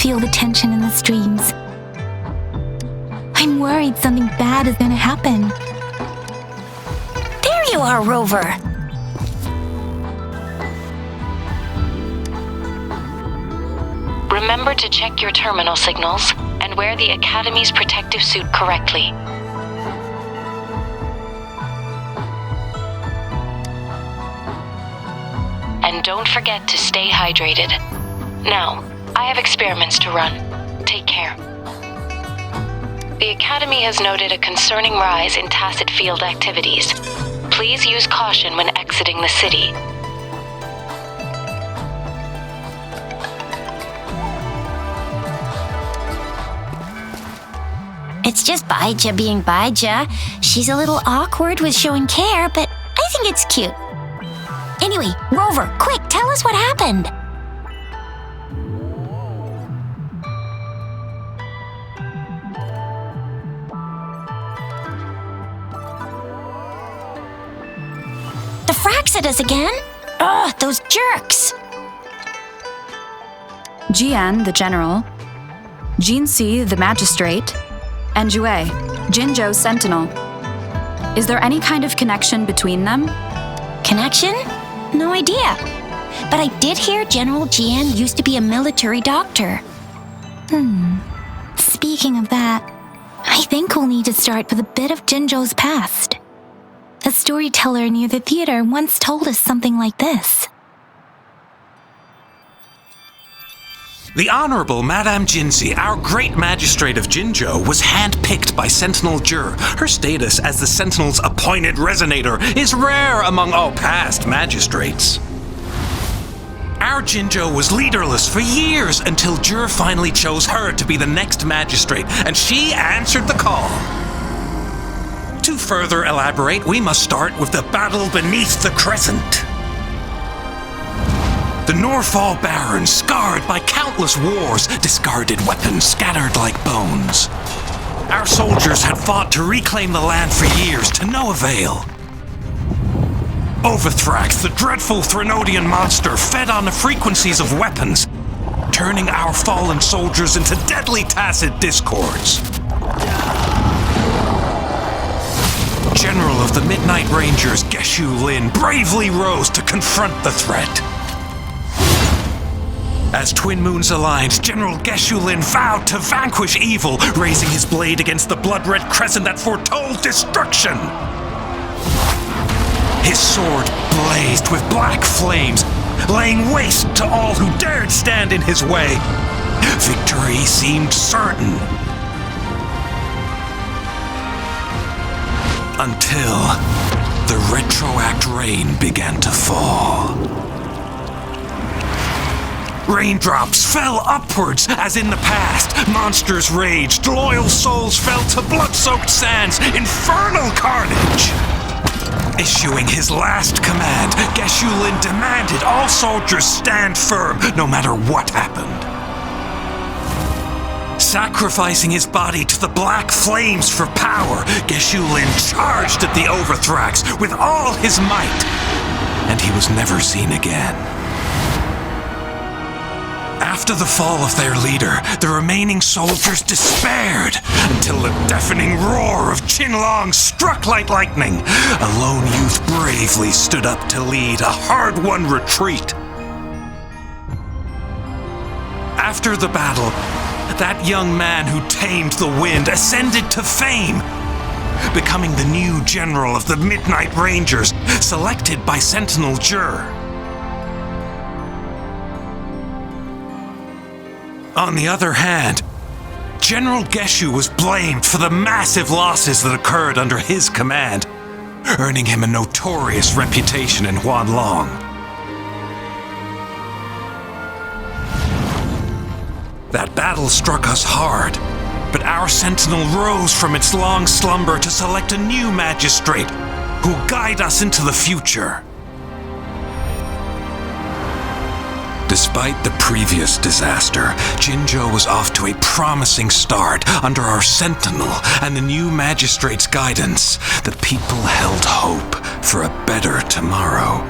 feel the tension in the streams. I'm worried something bad is gonna happen. There you are, Rover! Remember to check your terminal signals and wear the Academy's protective suit correctly. And don't forget to stay hydrated. Now, I have experiments to run. Take care. The Academy has noted a concerning rise in tacit field activities. Please use caution when exiting the city. It's just Baija being Baija. She's a little awkward with showing care, but I think it's cute. Anyway, Rover, quick, tell us what happened. The Fraxidus again? Ugh, those jerks! Jian, the general, Jinxi, the magistrate, and Jue, Jinzhou's sentinel. Is there any kind of connection between them? Connection? No idea. But I did hear General Jian used to be a military doctor. Speaking of that, I think we'll need to start with a bit of Jinzhou's past. A storyteller near the theater once told us something like this. The Honorable Madame Jinxi, our great magistrate of Jinzhou, was handpicked by Sentinel Jur. Her status as the Sentinel's appointed resonator is rare among all past magistrates. Our Jinzhou was leaderless for years until Jur finally chose her to be the next magistrate, and she answered the call. To further elaborate, we must start with the battle beneath the crescent. The Norfall Barons, scarred by countless wars, discarded weapons scattered like bones. Our soldiers had fought to reclaim the land for years, to no avail. Overthrax, the dreadful Threnodian monster, fed on the frequencies of weapons, turning our fallen soldiers into deadly tacit discords. General of the Midnight Rangers, Geshu Lin, bravely rose to confront the threat. As Twin Moons aligned, General Geshu Lin vowed to vanquish evil, raising his blade against the blood-red crescent that foretold destruction. His sword blazed with black flames, laying waste to all who dared stand in his way. Victory seemed certain. Until the retroact rain began to fall. Raindrops fell upwards as in the past. Monsters raged, loyal souls fell to blood-soaked sands, infernal carnage. Issuing his last command, Geshu Lin demanded all soldiers stand firm no matter what happened. Sacrificing his body to the black flames for power, Geshu Lin charged at the Overthrax with all his might, and he was never seen again. After the fall of their leader, the remaining soldiers despaired until the deafening roar of Qinlong struck like lightning. A lone youth bravely stood up to lead a hard-won retreat. After the battle, that young man who tamed the wind ascended to fame, becoming the new general of the Midnight Rangers, selected by Sentinel Jur. On the other hand, General Geshu was blamed for the massive losses that occurred under his command, earning him a notorious reputation in Huanlong. That battle struck us hard, but our sentinel rose from its long slumber to select a new magistrate who'll guide us into the future. Despite the previous disaster, Jinzhou was off to a promising start under our sentinel and the new magistrate's guidance. The people held hope for a better tomorrow.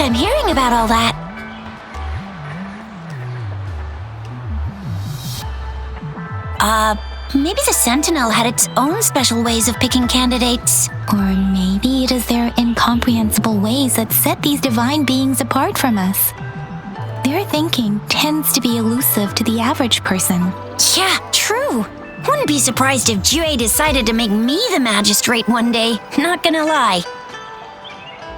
time hearing about all that. Maybe the Sentinel had its own special ways of picking candidates. Or maybe it is their incomprehensible ways that set these divine beings apart from us. Their thinking tends to be elusive to the average person. Yeah, true. Wouldn't be surprised if Jue decided to make me the magistrate one day. Not gonna lie.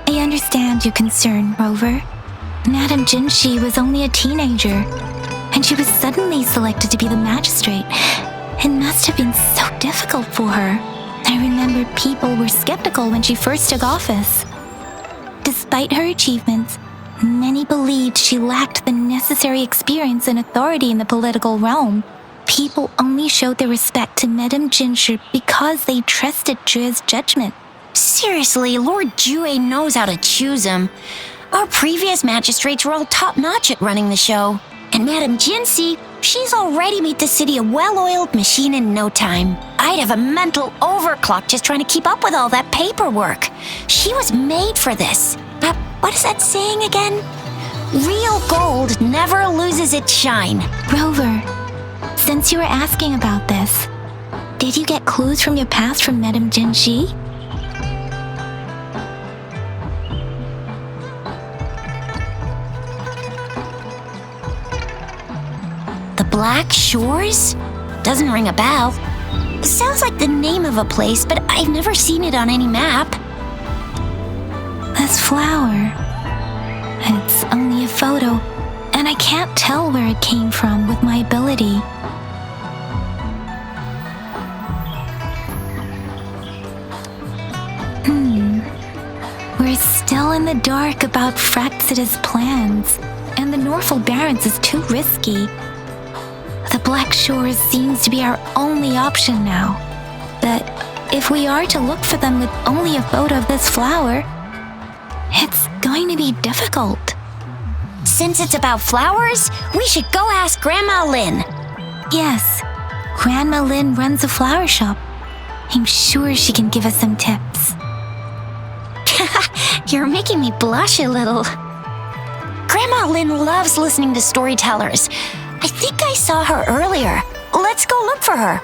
I understand your concern, Rover. Madame Jinshi was only a teenager, and she was suddenly selected to be the magistrate. It must have been so difficult for her. I remember people were skeptical when she first took office. Despite her achievements, many believed she lacked the necessary experience and authority in the political realm. People only showed their respect to Madame Jinshi because they trusted Jue's judgment. Seriously, Lord Jue knows how to choose him. Our previous magistrates were all top-notch at running the show. And Madame Jinshi, she's already made the city a well-oiled machine in no time. I'd have a mental overclock just trying to keep up with all that paperwork. She was made for this. What is that saying again? Real gold never loses its shine. Rover, since you were asking about this, did you get clues from your past from Madame Jinshi? The Black Shores? Doesn't ring a bell. Sounds like the name of a place, but I've never seen it on any map. This flower. It's only a photo, and I can't tell where it came from with my ability. We're still in the dark about Fraxida's plans, and the Norfolk Barrens is too risky. The Black Shores seems to be our only option now. But if we are to look for them with only a photo of this flower, it's going to be difficult. Since it's about flowers, we should go ask Grandma Lynn. Yes, Grandma Lynn runs a flower shop. I'm sure she can give us some tips. You're making me blush a little. Grandma Lynn loves listening to storytellers. I think I saw her earlier. Let's go look for her.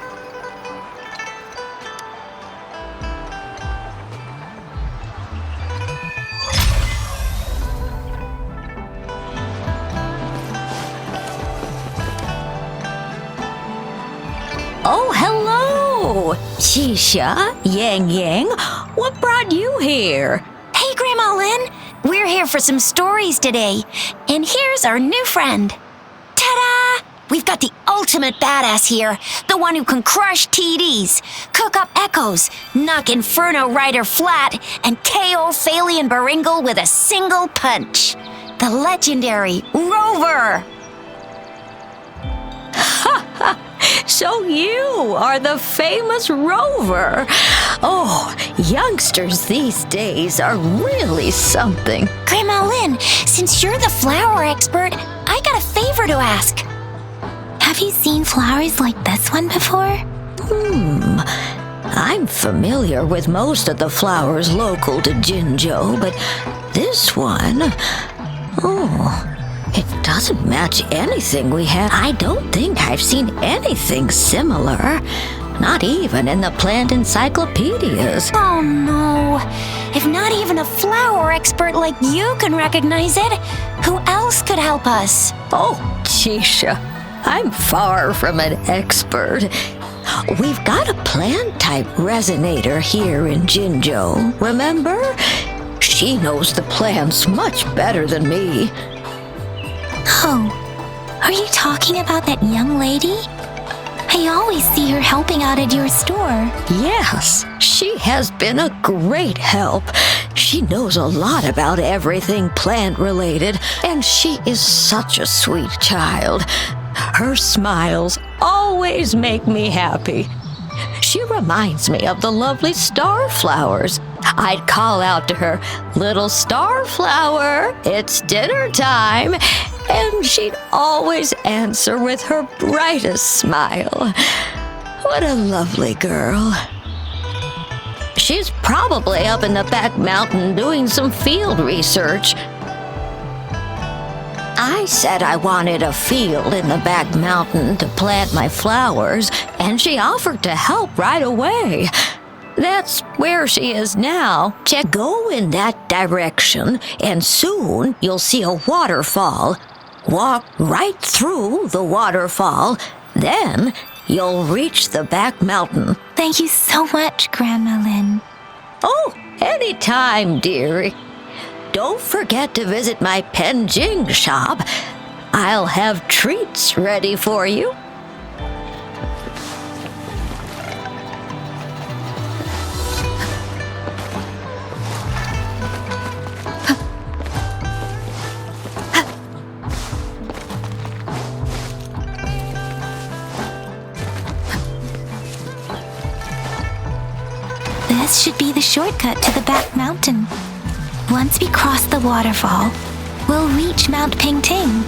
Oh, hello! Shisha, Yang Yang, what brought you here? Hey, Grandma Lynn. We're here for some stories today. And here's our new friend. Ta-da! We've got the ultimate badass here. The one who can crush TDs, cook up echoes, knock Inferno Rider flat, and KO Phalian Baringle with a single punch. The legendary Rover! So you are the famous Rover. Oh, youngsters these days are really something. Grandma Lynn, since you're the flower expert, I got a favor to ask. Have you seen flowers like this one before? I'm familiar with most of the flowers local to Guangzhou, but this one, it doesn't match anything we have. I don't think I've seen anything similar. Not even in the plant encyclopedias. Oh no. If not even a flower expert like you can recognize it, who else could help us? Oh, Chisha, I'm far from an expert. We've got a plant-type resonator here in Guangzhou, remember? She knows the plants much better than me. Oh, are you talking about that young lady? I always see her helping out at your store. Yes, she has been a great help. She knows a lot about everything plant-related, and she is such a sweet child. Her smiles always make me happy. She reminds me of the lovely starflowers. I'd call out to her, "Little starflower, it's dinner time," and she'd always answer with her brightest smile. What a lovely girl. She's probably up in the back mountain doing some field research. I said I wanted a field in the back mountain to plant my flowers, and she offered to help right away. That's where she is now. Just go in that direction, and soon you'll see a waterfall. Walk right through the waterfall, then you'll reach the back mountain. Thank you so much, Grandma Lin. Oh, anytime, dearie. Don't forget to visit my Penjing shop. I'll have treats ready for you. This should be the shortcut to the back mountain. Once we cross the waterfall, we'll reach Mount Pingting.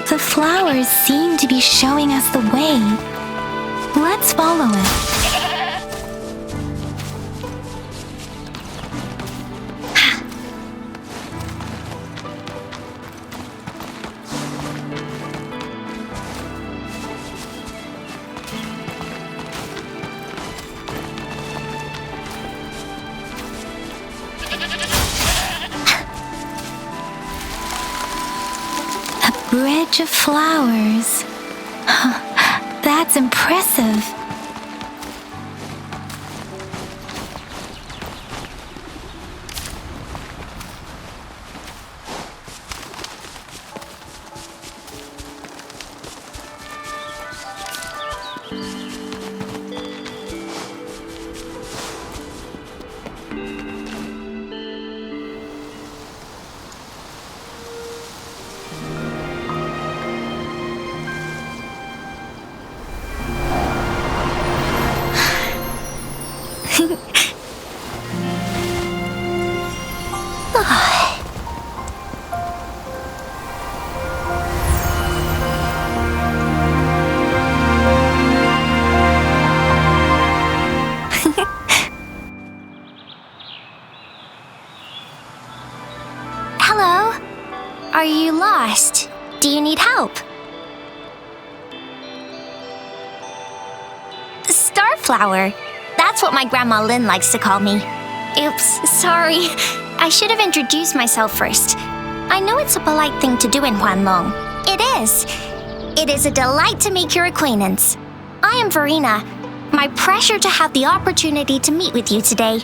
The flowers seem to be showing us the way. Let's follow it. Bridge of flowers. That's impressive. Hello? Are you lost? Do you need help? Starflower. That's what my Grandma Lin likes to call me. Oops, sorry. I should have introduced myself first. I know it's a polite thing to do in Huanlong. It is. It is a delight to make your acquaintance. I am Verena. My pleasure to have the opportunity to meet with you today.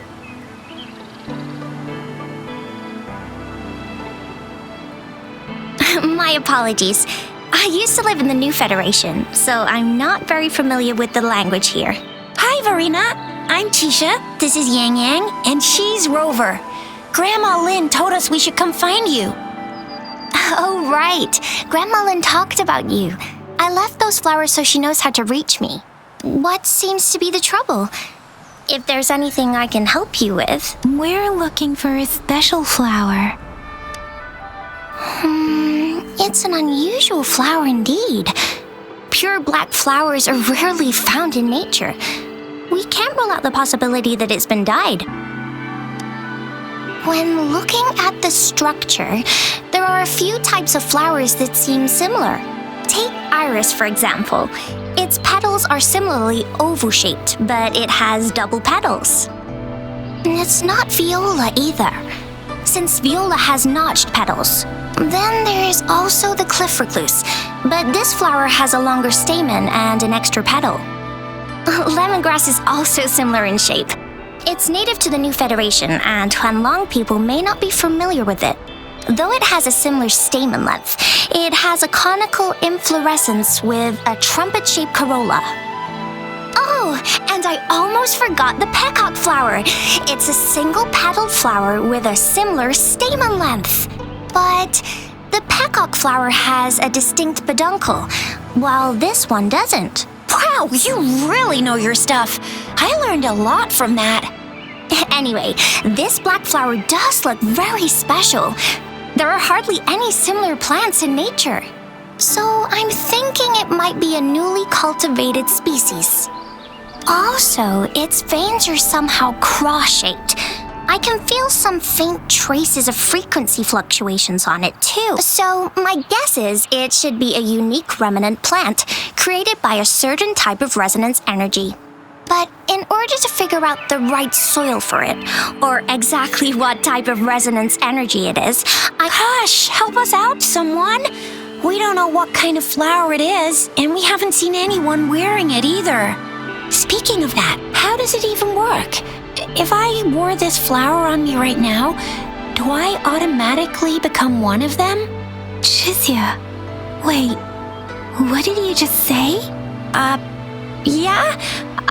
My apologies. I used to live in the New Federation, so I'm not very familiar with the language here. Hi, Verena. I'm Tisha. This is Yang Yang, and she's Rover. Grandma Lin told us we should come find you. Oh, right. Grandma Lin talked about you. I left those flowers so she knows how to reach me. What seems to be the trouble? If there's anything I can help you with. We're looking for a special flower. It's an unusual flower indeed. Pure black flowers are rarely found in nature. We can't rule out the possibility that it's been dyed. When looking at the structure, there are a few types of flowers that seem similar. Take iris, for example. Its petals are similarly oval-shaped, but it has double petals. It's not viola either, since viola has notched petals. Then there is also the cliff recluse, but this flower has a longer stamen and an extra petal. Lemongrass is also similar in shape. It's native to the New Federation, and Huanlong people may not be familiar with it. Though it has a similar stamen length, it has a conical inflorescence with a trumpet-shaped corolla. Oh, and I almost forgot the peacock flower. It's a single-petaled flower with a similar stamen length. But the peacock flower has a distinct peduncle, while this one doesn't. Wow, you really know your stuff. I learned a lot from that. Anyway, this black flower does look very special. There are hardly any similar plants in nature. So I'm thinking it might be a newly cultivated species. Also, its veins are somehow cross-shaped. I can feel some faint traces of frequency fluctuations on it too. So my guess is it should be a unique remnant plant created by a certain type of resonance energy. But in order to figure out the right soil for it, or exactly what type of resonance energy it is, Hush! Help us out, someone! We don't know what kind of flower it is, and we haven't seen anyone wearing it either. Speaking of that, how does it even work? If I wore this flower on me right now, do I automatically become one of them? Chizia, wait, what did you just say? Yeah?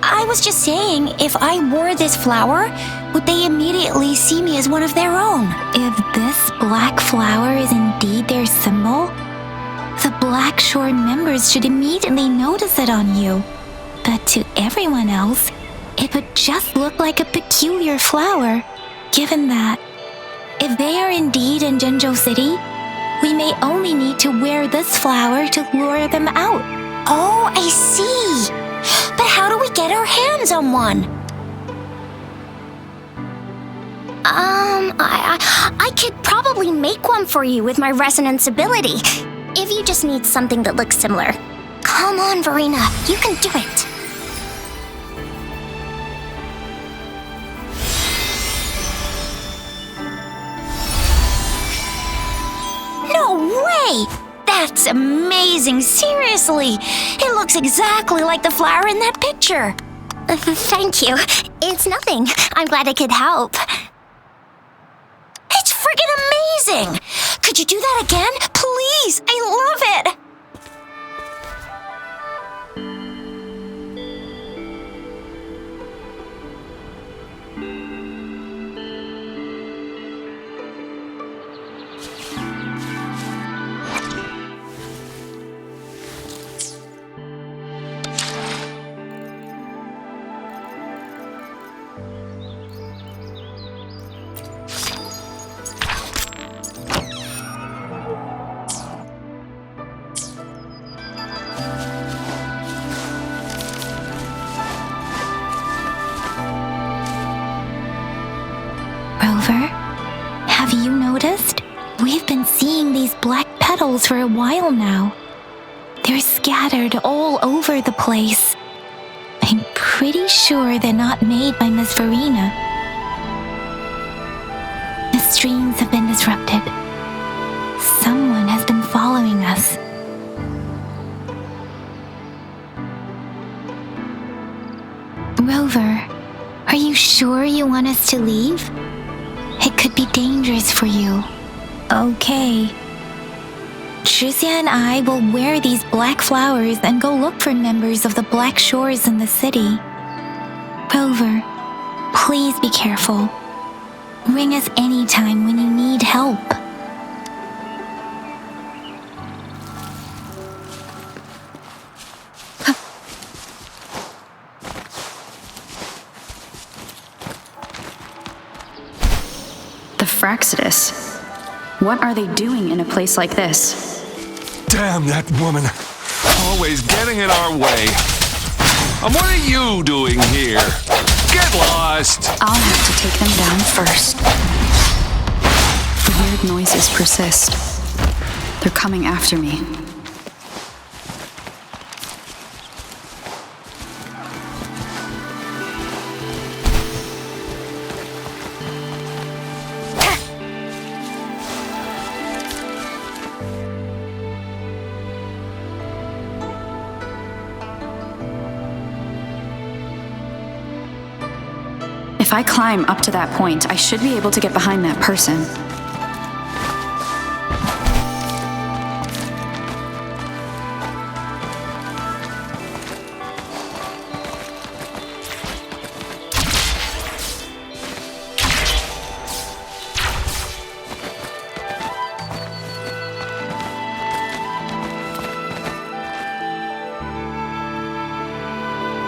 I was just saying, if I wore this flower, would they immediately see me as one of their own? If this black flower is indeed their symbol, the Black Shore members should immediately notice it on you. But to everyone else, it would just look like a peculiar flower, given that if they are indeed in Genshin City, we may only need to wear this flower to lure them out. Oh, I see. But how do we get our hands on one? I could probably make one for you with my resonance ability, if you just need something that looks similar. Come on, Verena, you can do it. No way! That's amazing, seriously! It looks exactly like the flower in that picture. Thank you. It's nothing. I'm glad I could help. It's friggin' amazing! Could you do that again? Please! I love it! Have you noticed? We've been seeing these black petals for a while now. They're scattered all over the place. I'm pretty sure they're not made by Miss Verena. The streams have been disrupted. Someone has been following us. Rover, are you sure you want us to leave? It could be dangerous for you. Okay. Tricia and I will wear these black flowers and go look for members of the Black Shores in the city. Rover, please be careful. Ring us anytime when you need help. Fraxidus. What are they doing in a place like this? Damn that woman. Always getting in our way. And what are you doing here? Get lost! I'll have to take them down first. The weird noises persist. They're coming after me. If I climb up to that point, I should be able to get behind that person.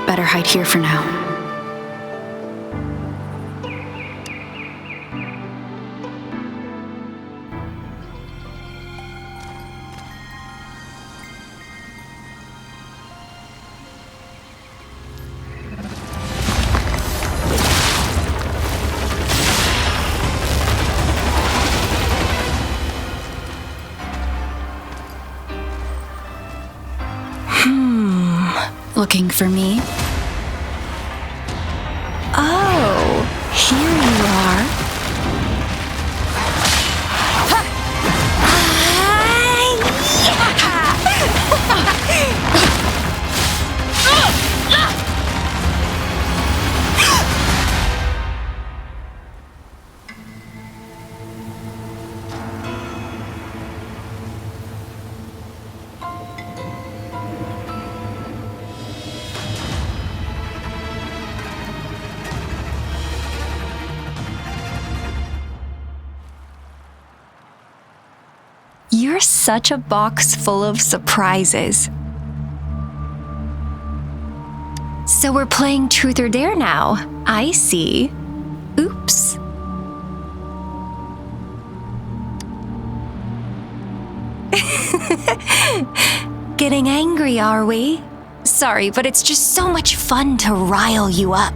Better hide here for now. Looking for me? Oh, here you are. You're such a box full of surprises. So we're playing Truth or Dare now. I see. Oops. Getting angry, are we? Sorry, but it's just so much fun to rile you up.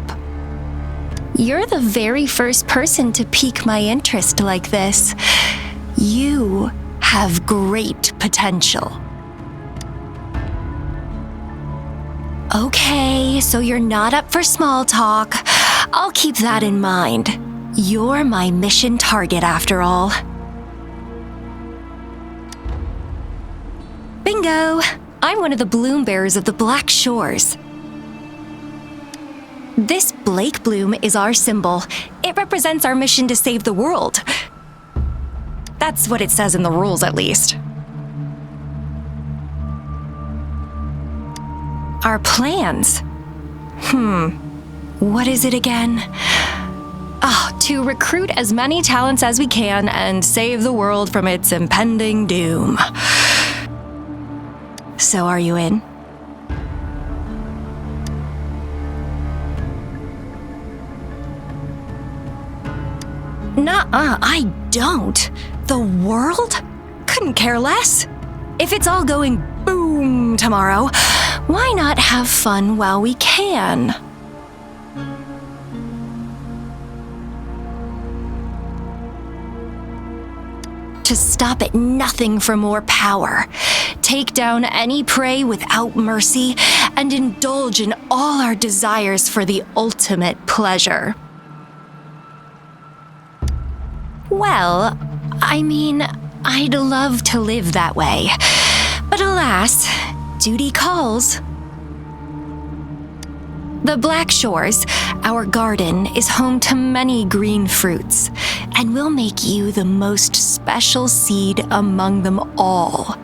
You're the very first person to pique my interest like this. You have great potential. Okay, so you're not up for small talk. I'll keep that in mind. You're my mission target after all. Bingo! I'm one of the bloom bearers of the Black Shores. This Blake bloom is our symbol. It represents our mission to save the world. That's what it says in the rules, at least. Our plans? What is it again? To recruit as many talents as we can and save the world from its impending doom. So are you in? Nuh-uh, I don't. The world? Couldn't care less. If it's all going boom tomorrow, why not have fun while we can? To stop at nothing for more power, take down any prey without mercy, and indulge in all our desires for the ultimate pleasure. Well, I mean, I'd love to live that way, but alas, duty calls. The Black Shores, our garden, is home to many green fruits, and will make you the most special seed among them all.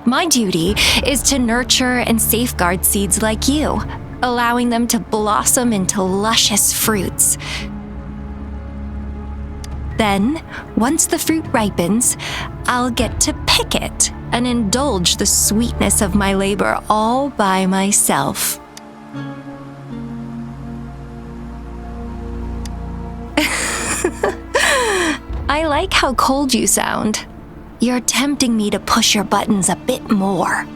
My duty is to nurture and safeguard seeds like you, allowing them to blossom into luscious fruits. Then, once the fruit ripens, I'll get to pick it and indulge the sweetness of my labor all by myself. I like how cold you sound. You're tempting me to push your buttons a bit more.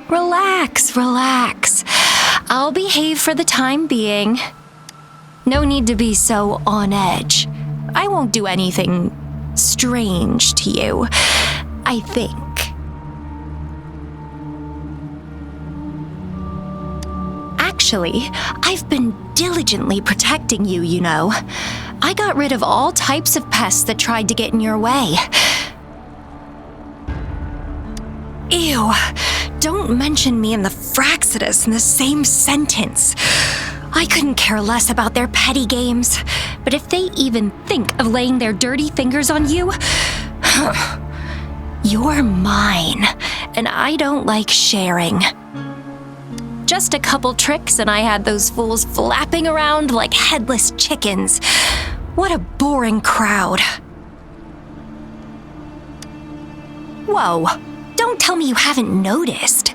Relax, relax. I'll behave for the time being. No need to be so on edge. I won't do anything strange to you, I think. Actually, I've been diligently protecting you, you know. I got rid of all types of pests that tried to get in your way. Ew, don't mention me and the Fraxidus in the same sentence. I couldn't care less about their petty games, but if they even think of laying their dirty fingers on you, you're mine, and I don't like sharing. Just a couple tricks and I had those fools flapping around like headless chickens. What a boring crowd. Whoa, don't tell me you haven't noticed.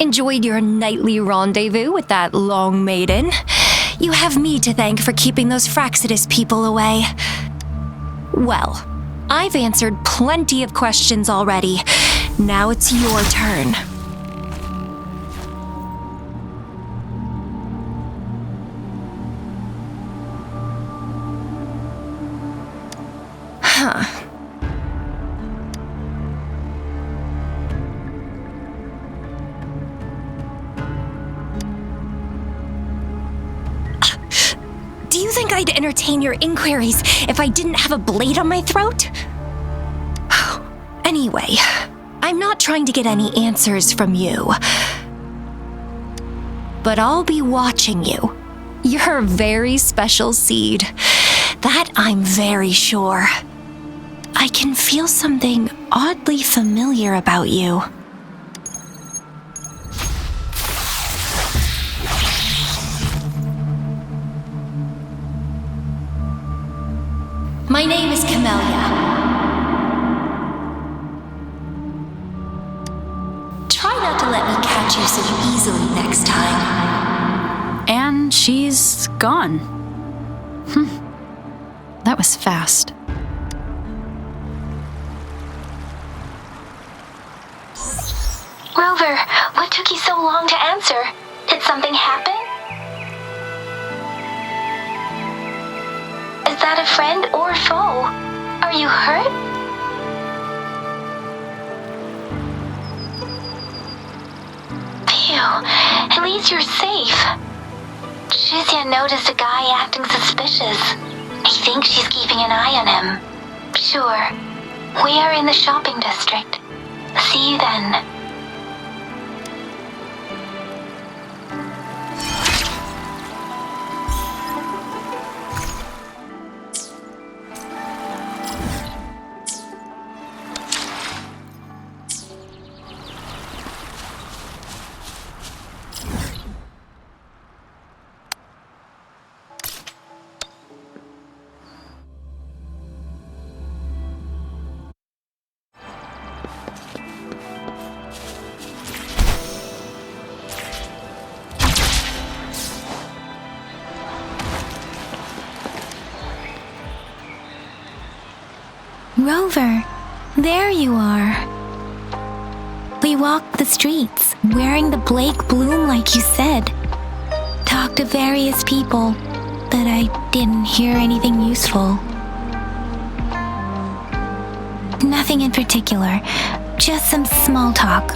Enjoyed your nightly rendezvous with that long maiden. You have me to thank for keeping those Fraxidus people away. Well, I've answered plenty of questions already. Now it's your turn. you think I'd entertain your inquiries if I didn't have a blade on my throat? Anyway, I'm not trying to get any answers from you. But I'll be watching you. You're a very special seed. That I'm very sure. I can feel something oddly familiar about you. My name is Camellia. Try not to let me catch you so easily next time. And she's gone. That was fast. Rover, what took you so long to answer? Did something happen? Is that a friend or foe? Are you hurt? Phew, at least you're safe. Shizia noticed a guy acting suspicious. I think she's keeping an eye on him. Sure. We are in the shopping district. See you then. Rover, there you are. We walked the streets, wearing the Blake bloom like you said. Talked to various people, but I didn't hear anything useful. Nothing in particular, just some small talk.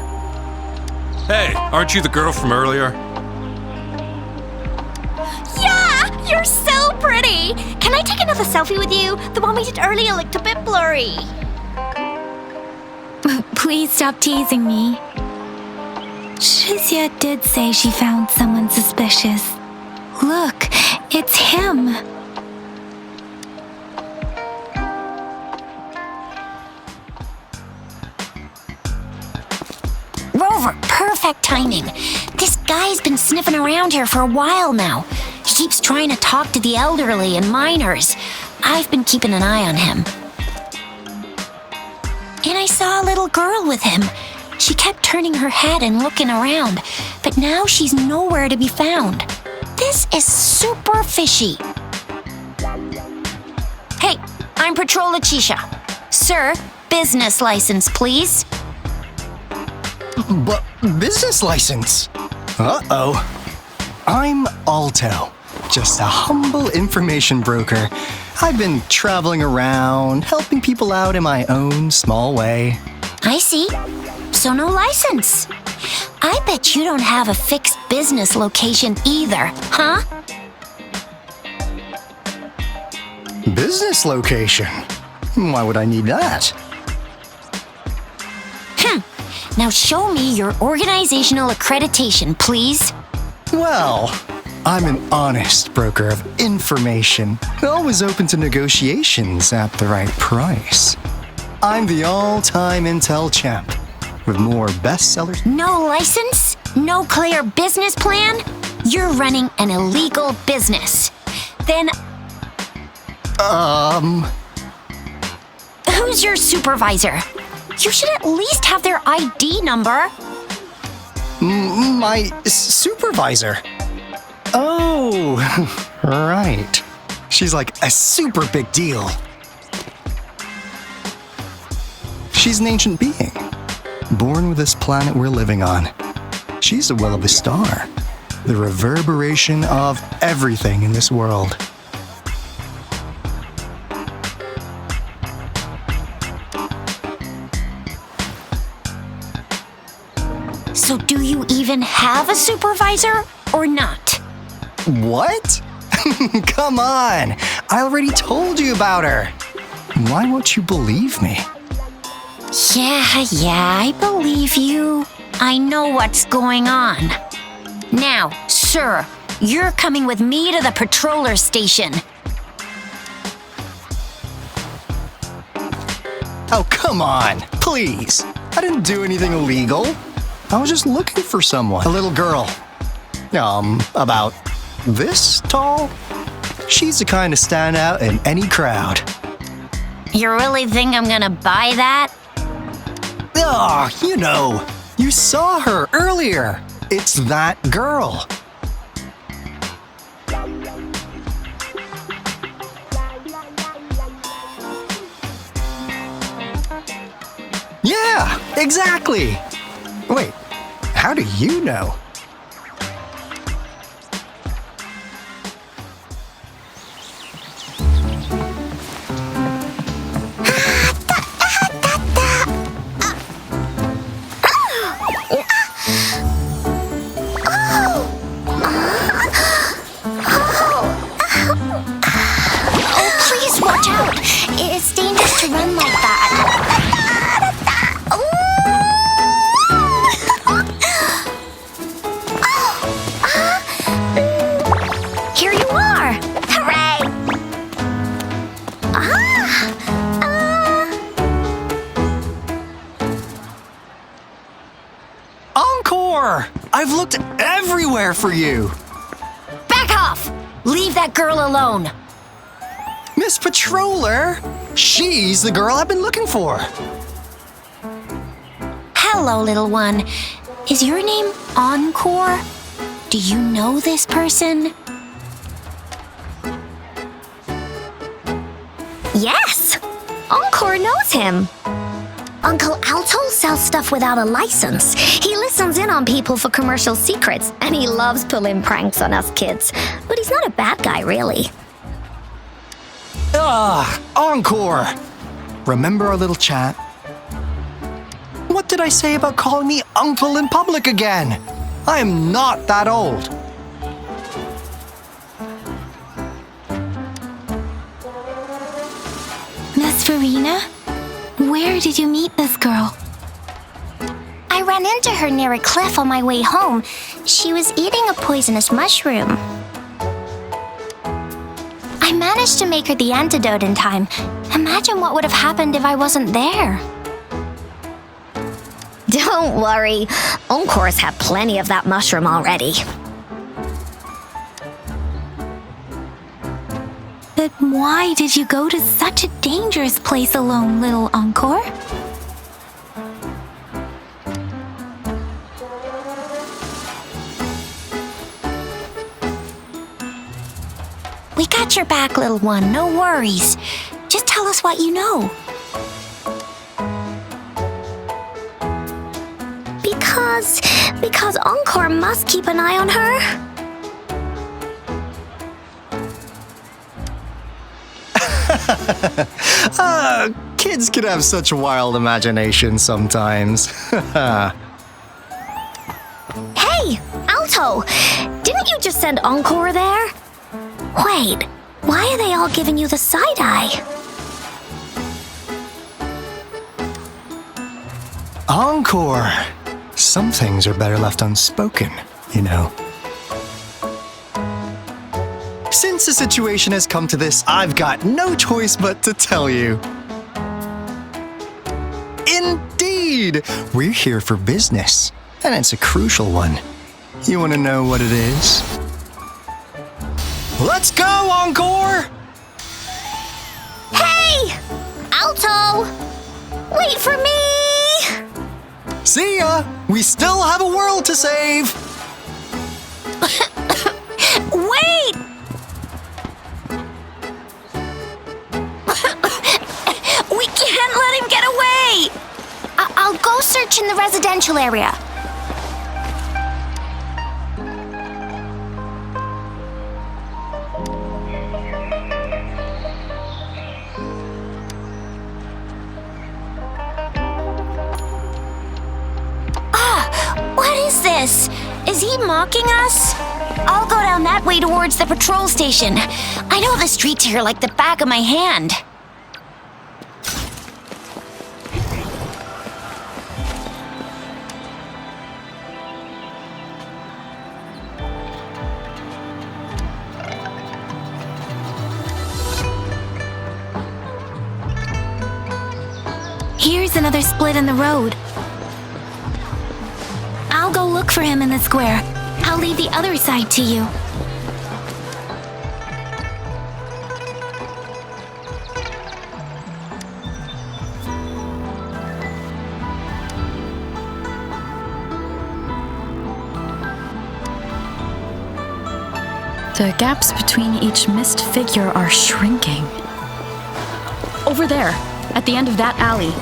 Hey, aren't you the girl from earlier? Yeah, you're so pretty. Can I take another selfie with you? The one we did earlier looked a bit blurry. Please stop teasing me. Shizia did say she found someone suspicious. Look, it's him. Rover, perfect timing. This guy's been sniffing around here for a while now. He keeps trying to talk to the elderly and minors. I've been keeping an eye on him. And I saw a little girl with him. She kept turning her head and looking around, but now she's nowhere to be found. This is super fishy. Hey, I'm Patrol Letitia. Sir, business license, please. But business license? Uh-oh. I'm Alto, just a humble information broker. I've been traveling around, helping people out in my own small way. I see. So no license. I bet you don't have a fixed business location either, huh? Business location? Why would I need that? Now show me your organizational accreditation, please. Well, I'm an honest broker of information, always open to negotiations at the right price. I'm the all-time intel champ, with more bestsellers. No license? No clear business plan? You're running an illegal business. Then who's your supervisor? You should at least have their ID number. My supervisor. Oh, right. She's like a super big deal. She's an ancient being, born with this planet we're living on. She's the will of the star, the reverberation of everything in this world. So do you even have a supervisor or not? What? Come on! I already told you about her. Why won't you believe me? Yeah, I believe you. I know what's going on. Now, sir, you're coming with me to the patroller station. Oh, come on, please. I didn't do anything illegal. I was just looking for someone. A little girl. About this tall? She's the kind to stand out in any crowd. You really think I'm gonna buy that? You saw her earlier. It's that girl. Yeah, exactly. Wait, how do you know? Please watch out. It's dangerous to run like that. Here you are! Hooray! Encore! I've looked everywhere for you. Back off! Leave that girl alone. Miss Patroller! She's the girl I've been looking for. Hello, little one. Is your name Encore? Do you know this person? Yes! Encore knows him. Uncle Alto sells stuff without a license. He listens in on people for commercial secrets, and he loves pulling pranks on us kids. But he's not a bad guy, really. Encore! Remember our little chat? What did I say about calling me uncle in public again? I am not that old. Miss Farina? Where did you meet this girl? I ran into her near a cliff on my way home. She was eating a poisonous mushroom. I managed to make her the antidote in time. Imagine what would have happened if I wasn't there. Don't worry. Encore's had plenty of that mushroom already. But why did you go to such a dangerous place alone, little Encore? We got your back, little one. No worries. Just tell us what you know. Because Encore must keep an eye on her. Kids can have such wild imaginations sometimes. Hey, Alto! Didn't you just send Encore there? Wait, why are they all giving you the side eye? Encore! Some things are better left unspoken, you know. Since the situation has come to this, I've got no choice but to tell you. Indeed! We're here for business, and it's a crucial one. You want to know what it is? Let's go, Encore! Hey! Alto! Wait for me! See ya! We still have a world to save! Wait! We can't let him get away! I'll go search in the residential area. What is this? Is he mocking us? I'll go down that way towards the patrol station. I know the streets here like the back of my hand. Here's another split in the road. I'll go look for him in the square. I'll leave the other side to you. The gaps between each missed figure are shrinking. Over there, at the end of that alley.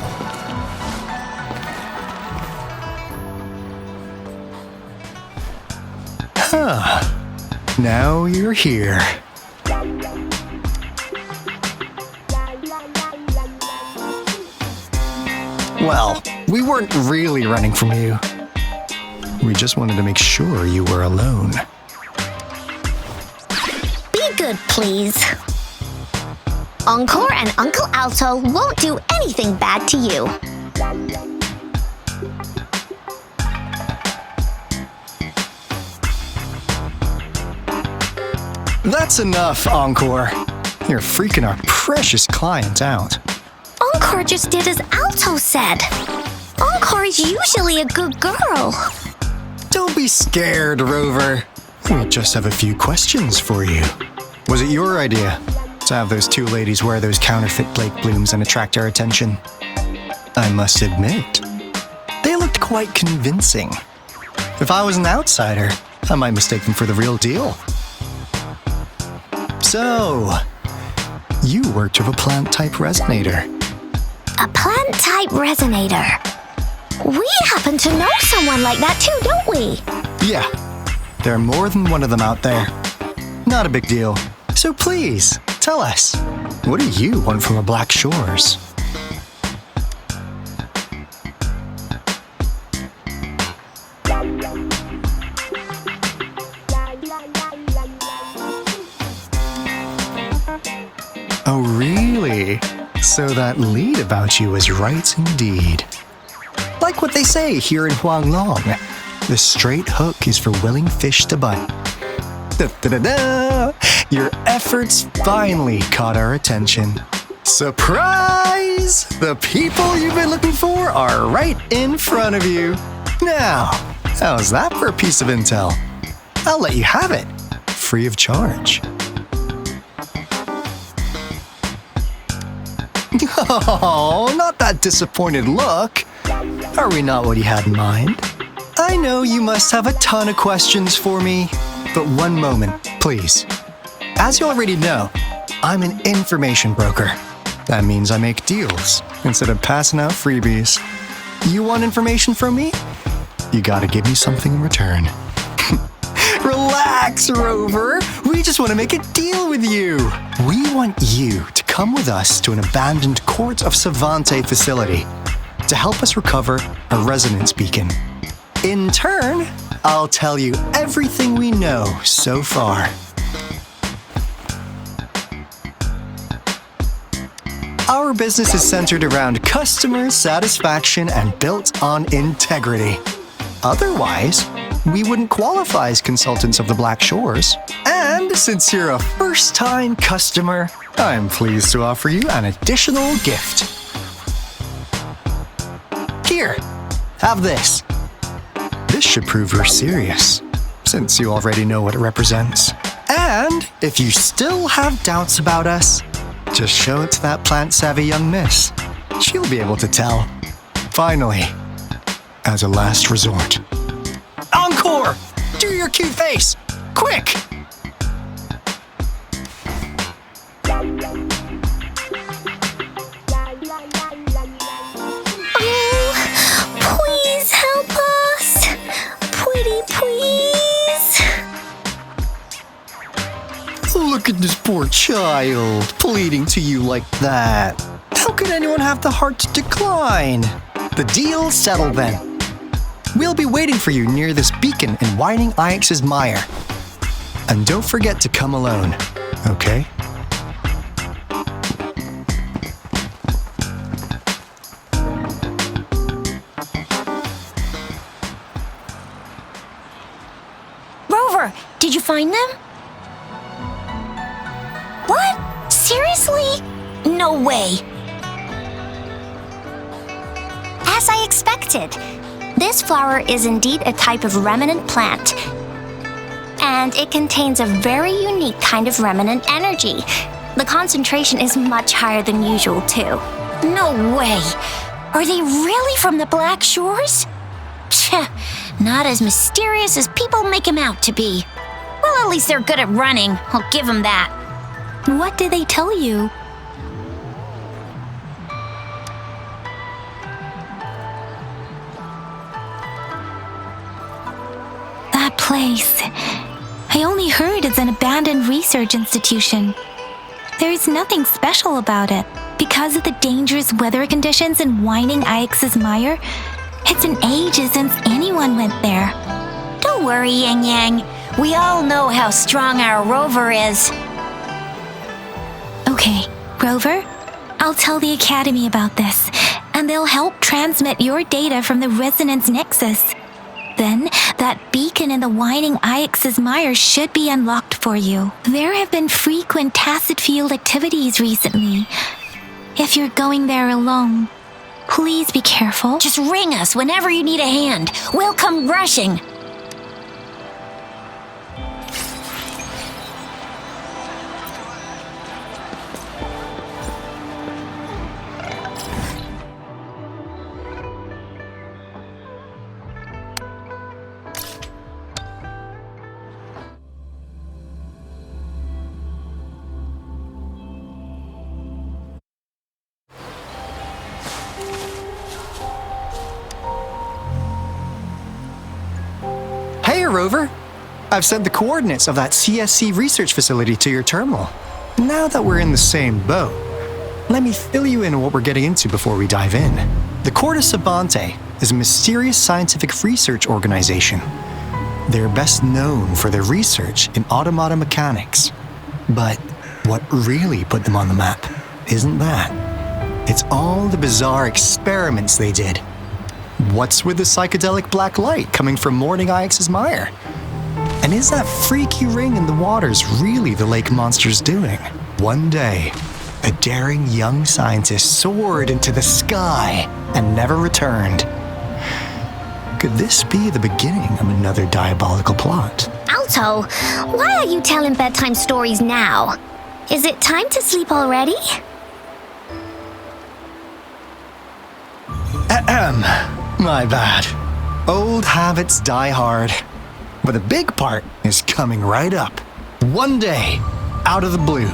Now you're here. Well, we weren't really running from you. We just wanted to make sure you were alone. Be good, please. Encore and Uncle Alto won't do anything bad to you. That's enough, Encore. You're freaking our precious client out. Encore just did as Alto said. Encore is usually a good girl. Don't be scared, Rover. We just have a few questions for you. Was it your idea to have those two ladies wear those counterfeit Blake blooms and attract our attention? I must admit, they looked quite convincing. If I was an outsider, I might mistake them for the real deal. So, you worked with a plant-type resonator. A plant-type resonator. We happen to know someone like that too, don't we? Yeah, there are more than one of them out there. Not a big deal. So please, tell us, what do you want from the Black Shores? Oh, really? So that lead about you was right indeed. Like what they say here in Huanglong, the straight hook is for willing fish to bite. Da-da-da-da! Your efforts finally caught our attention. Surprise! The people you've been looking for are right in front of you. Now, how's that for a piece of intel? I'll let you have it, free of charge. Oh, not that disappointed look. Are we not what you had in mind? I know you must have a ton of questions for me, but one moment, please. As you already know, I'm an information broker. That means I make deals instead of passing out freebies. You want information from me? You gotta give me something in return. Relax, Rover. We just want to make a deal with you. We want you to come with us to an abandoned Court of Savante facility to help us recover a resonance beacon. In turn, I'll tell you everything we know so far. Our business is centered around customer satisfaction and built on integrity. Otherwise, we wouldn't qualify as consultants of the Black Shores. And since you're a first-time customer, I'm pleased to offer you an additional gift. Here, have this. This should prove you're serious, since you already know what it represents. And if you still have doubts about us, just show it to that plant-savvy young miss. She'll be able to tell. Finally, as a last resort. Encore! Do your cute face! Quick! Oh, please help us. Pretty please. Look at this poor child, pleading to you like that. How could anyone have the heart to decline? The deal's settled then. We'll be waiting for you near this beacon in Whining Ix's Mire. And don't forget to come alone, okay? Rover, did you find them? What? Seriously? No way. As I expected, this flower is indeed a type of remnant plant. And it contains a very unique kind of remnant energy. The concentration is much higher than usual, too. No way. Are they really from the Black Shores? Tch, not as mysterious as people make them out to be. Well, at least they're good at running. I'll give them that. What did they tell you? That place. I only heard it's an abandoned research institution. There is nothing special about it. Because of the dangerous weather conditions in Winding Ix's Mire, it's been ages since anyone went there. Don't worry, Yang Yang. We all know how strong our Rover is. Okay, Rover, I'll tell the Academy about this, and they'll help transmit your data from the Resonance Nexus. Then, that beacon in the Winding Ix's Mire should be unlocked for you. There have been frequent tacit field activities recently. If you're going there alone, please be careful. Just ring us whenever you need a hand. We'll come rushing. Hey, Rover! I've sent the coordinates of that CSC research facility to your terminal. Now that we're in the same boat, let me fill you in on what we're getting into before we dive in. The Corte Savante is a mysterious scientific research organization. They're best known for their research in automata mechanics. But what really put them on the map isn't that. It's all the bizarre experiments they did. What's with the psychedelic black light coming from Morning Ix's Mire? And is that freaky ring in the waters really the lake monster's doing? One day, a daring young scientist soared into the sky and never returned. Could this be the beginning of another diabolical plot? Alto, why are you telling bedtime stories now? Is it time to sleep already? Ahem. My bad. Old habits die hard. But the big part is coming right up. One day, out of the blue,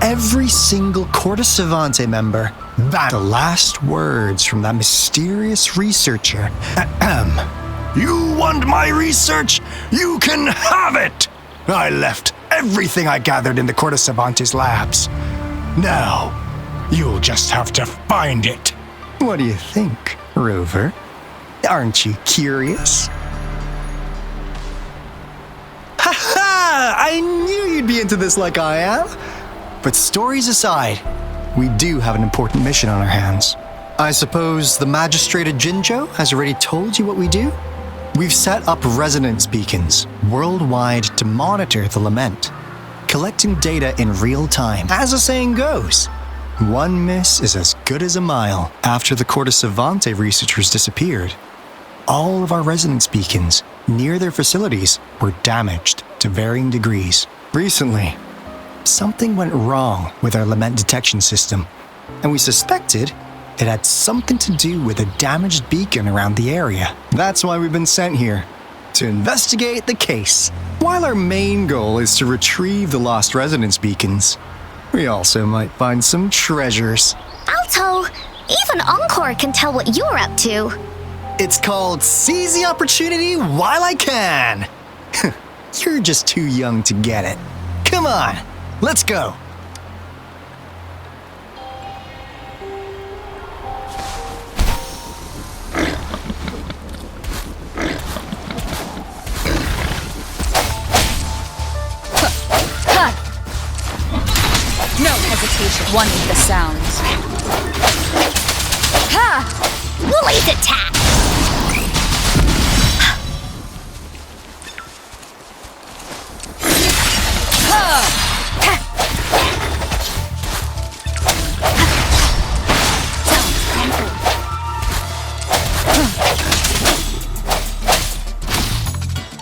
every single Corte Savante member back the last words from that mysterious researcher. Ahem. You want my research? You can have it! I left everything I gathered in the Corte Savante's labs. Now, you'll just have to find it. What do you think, Rover? Aren't you curious? Ha ha! I knew you'd be into this like I am. But stories aside, we do have an important mission on our hands. I suppose the magistrate at Guangzhou has already told you what we do? We've set up resonance beacons worldwide to monitor the lament, collecting data in real time. As the saying goes, one miss is as good as a mile. After the Corte Savante researchers disappeared, all of our resonance beacons near their facilities were damaged to varying degrees. Recently, something went wrong with our lament detection system, and we suspected it had something to do with a damaged beacon around the area. That's why we've been sent here, to investigate the case. While our main goal is to retrieve the lost resonance beacons, we also might find some treasures. Alto, even Encore can tell what you're up to. It's called Seize the Opportunity While I Can. You're just too young to get it. Come on, let's go. One with the sounds. Ha! Woolly's attack!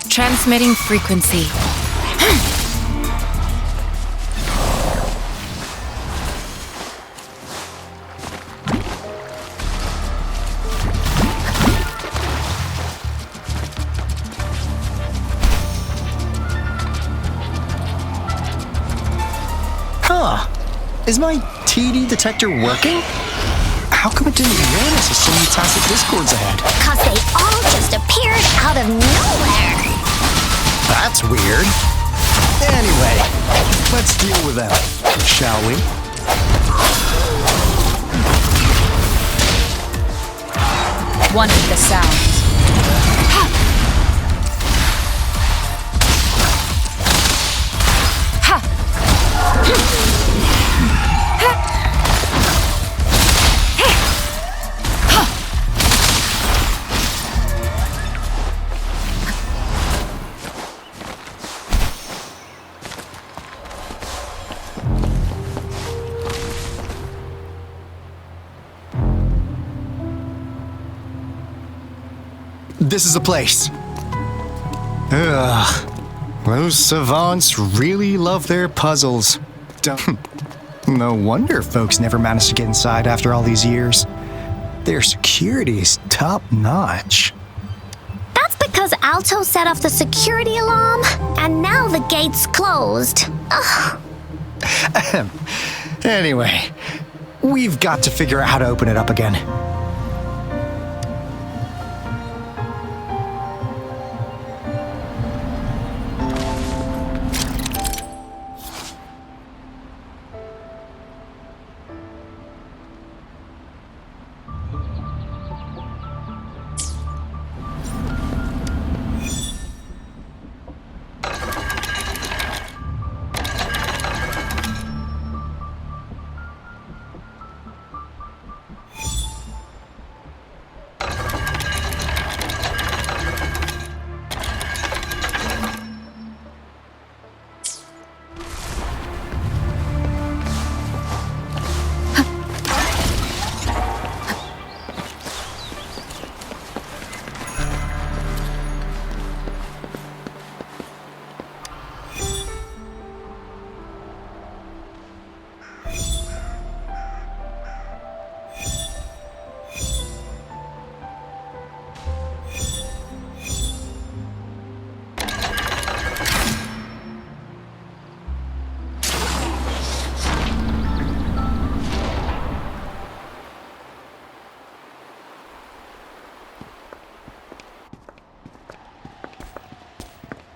Transmitting frequency. Huh. Is my TD detector working? How come it didn't warn us of so many tacit discords ahead? 'Cause they all just appeared out of nowhere. That's weird. Anyway, let's deal with them, shall we? One with the sounds. This is a place. Ugh. Those savants really love their puzzles. No wonder folks never managed to get inside after all these years. Their security is top-notch. That's because Alto set off the security alarm, and now the gate's closed. Ugh. Anyway, we've got to figure out how to open it up again.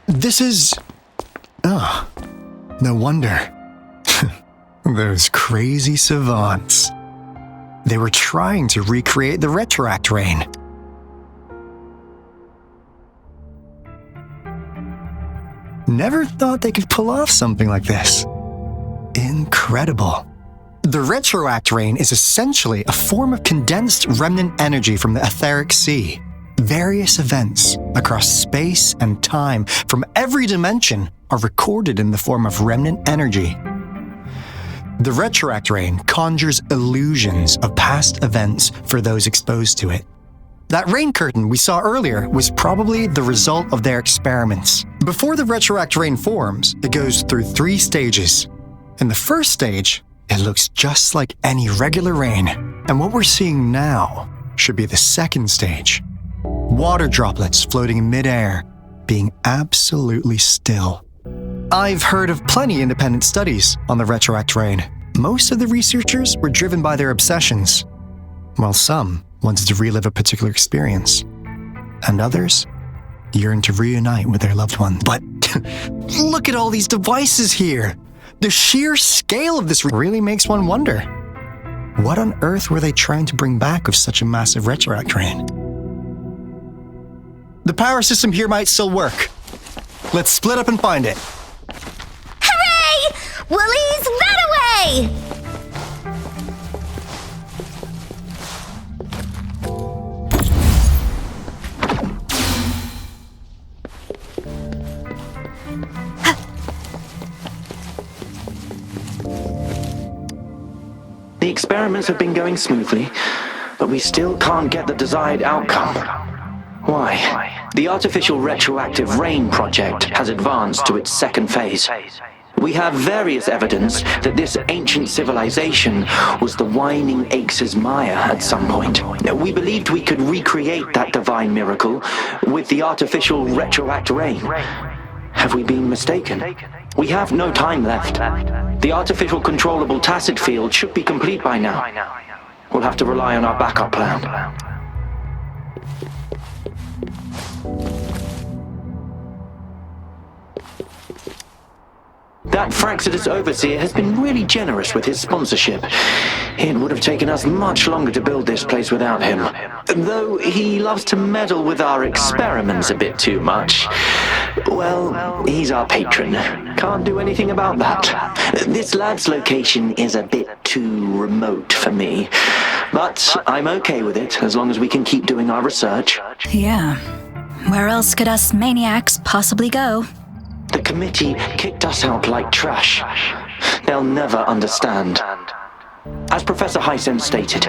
This is... Oh, no wonder. Those crazy savants. They were trying to recreate the retroact rain. Never thought they could pull off something like this. Incredible. The retroact rain is essentially a form of condensed remnant energy from the etheric sea. Various events across space and time from every dimension are recorded in the form of remnant energy. The retroact rain conjures illusions of past events for those exposed to it. That rain curtain we saw earlier was probably the result of their experiments. Before the retroact rain forms, it goes through 3 stages. In the first stage, it looks just like any regular rain, and what we're seeing now should be the second stage. Water droplets floating in midair, being absolutely still. I've heard of plenty independent studies on the retroact rain. Most of the researchers were driven by their obsessions, while some wanted to relive a particular experience, and others yearned to reunite with their loved one. But look at all these devices here! The sheer scale of this really makes one wonder. What on earth were they trying to bring back with such a massive retroact rain? The power system here might still work. Let's split up and find it. Hooray! Woolly's that away! experiments have been going smoothly, but we still can't get the desired outcome. Why? The artificial retroactive rain project has advanced to its second phase. We have various evidence that this ancient civilization was the Whining Aches' Maya at some point. We believed we could recreate that divine miracle with the artificial retroact rain. Have we been mistaken? We have no time left. The artificial controllable tacit field should be complete by now. We'll have to rely on our backup plan. That Fraxidus overseer has been really generous with his sponsorship. It would have taken us much longer to build this place without him. Though he loves to meddle with our experiments a bit too much. Well, he's our patron. Can't do anything about that. This lab's location is a bit too remote for me. But I'm okay with it, as long as we can keep doing our research. Yeah. Where else could us maniacs possibly go? The committee kicked us out like trash. They'll never understand. As Professor Hysen stated,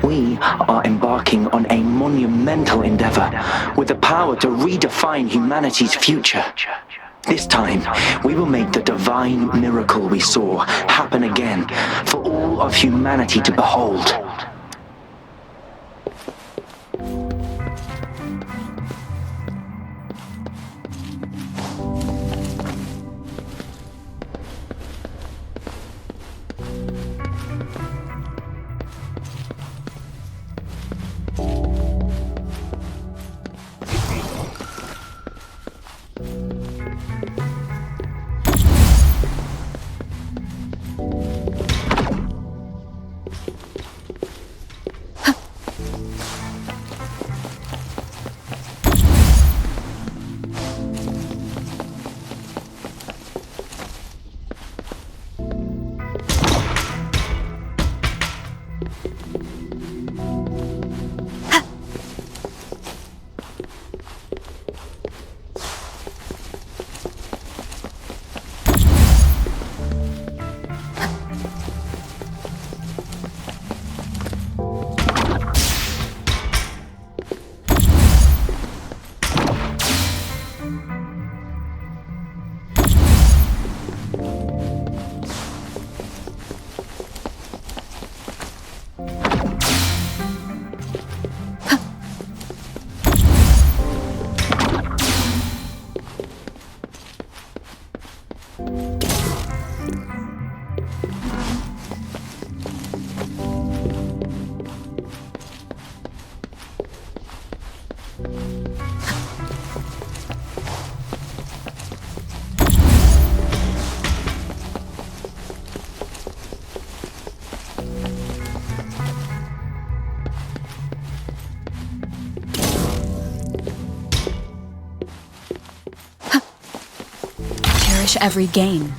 we are embarking on a monumental endeavor with the power to redefine humanity's future. This time, we will make the divine miracle we saw happen again for all of humanity to behold. Every gain.